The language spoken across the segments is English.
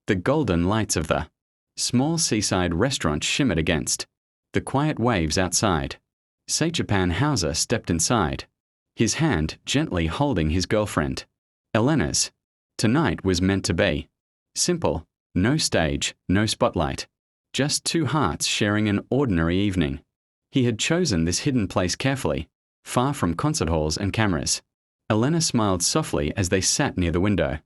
The golden lights of the small seaside restaurant shimmered against the quiet waves outside. Stjepan Hauser stepped inside, his hand gently holding his girlfriend. Elena's. Tonight was meant to be simple, no stage, no spotlight. Just two hearts sharing an ordinary evening. He had chosen this hidden place carefully, far from concert halls and cameras. Elena smiled softly as they sat near the window.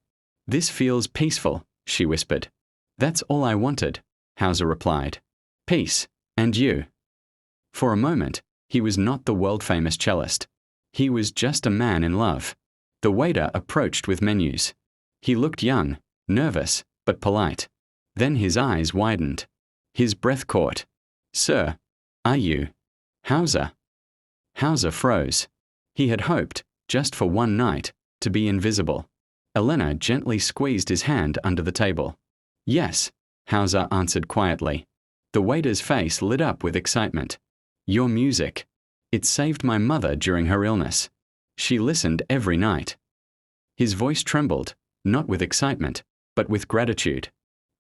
"This feels peaceful," she whispered. "That's all I wanted," Hauser replied. "Peace, and you." For a moment, he was not the world-famous cellist. He was just a man in love. The waiter approached with menus. He looked young, nervous, but polite. Then his eyes widened. His breath caught. "Sir, are you Hauser?" Hauser froze. He had hoped, just for one night, to be invisible. Elena gently squeezed his hand under the table. "Yes," Hauser answered quietly. The waiter's face lit up with excitement. "Your music. It saved my mother during her illness. She listened every night." His voice trembled, not with excitement, but with gratitude.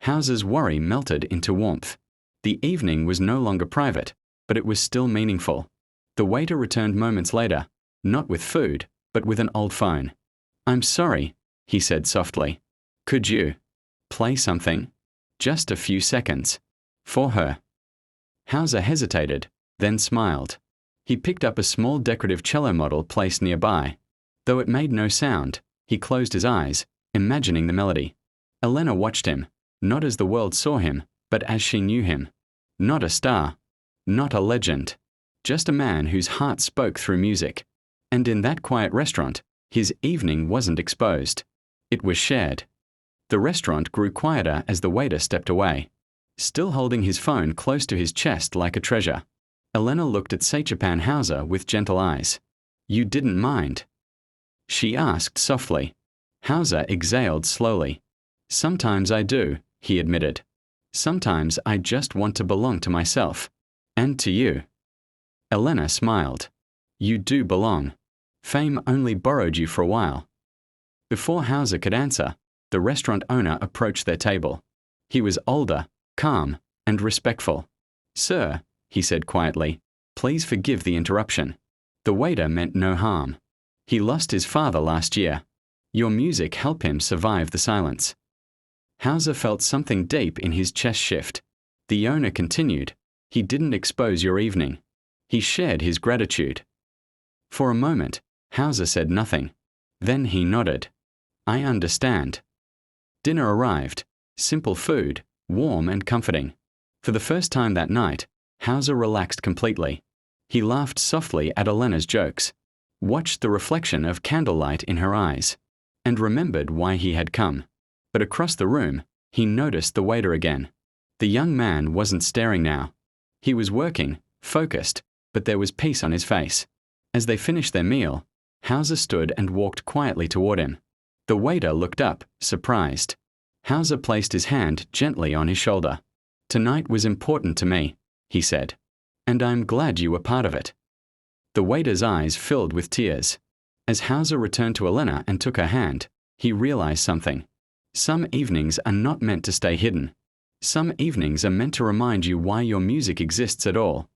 Hauser's worry melted into warmth. The evening was no longer private, but it was still meaningful. The waiter returned moments later, not with food, but with an old phone. "I'm sorry," he said softly. "Could you play something? Just a few seconds. For her." Hauser hesitated, then smiled. He picked up a small decorative cello model placed nearby. Though it made no sound, he closed his eyes, imagining the melody. Elena watched him, not as the world saw him, but as she knew him. Not a star, not a legend, just a man whose heart spoke through music. And in that quiet restaurant, his evening wasn't exposed. It was shared. The restaurant grew quieter as the waiter stepped away, still holding his phone close to his chest like a treasure. Elena looked at Stjepan Hauser with gentle eyes. "You didn't mind?" she asked softly. Hauser exhaled slowly. "Sometimes I do," he admitted. "Sometimes I just want to belong to myself. And to you." Elena smiled. "You do belong. Fame only borrowed you for a while." Before Hauser could answer, the restaurant owner approached their table. He was older, calm, and respectful. "Sir," he said quietly, "please forgive the interruption." The waiter meant no harm. He lost his father last year. Your music helped him survive the silence. Hauser felt something deep in his chest shift. The owner continued. "He didn't expose your evening. He shared his gratitude." For a moment, Hauser said nothing. Then he nodded. "I understand." Dinner arrived. Simple food, warm and comforting. For the first time that night, Hauser relaxed completely. He laughed softly at Elena's jokes, watched the reflection of candlelight in her eyes, and remembered why he had come. But across the room, he noticed the waiter again. The young man wasn't staring now. He was working, focused, but there was peace on his face. As they finished their meal, Hauser stood and walked quietly toward him. The waiter looked up, surprised. Hauser placed his hand gently on his shoulder. "Tonight was important to me," he said, "and I'm glad you were part of it." The waiter's eyes filled with tears. As Hauser returned to Elena and took her hand, he realized something. Some evenings are not meant to stay hidden. Some evenings are meant to remind you why your music exists at all.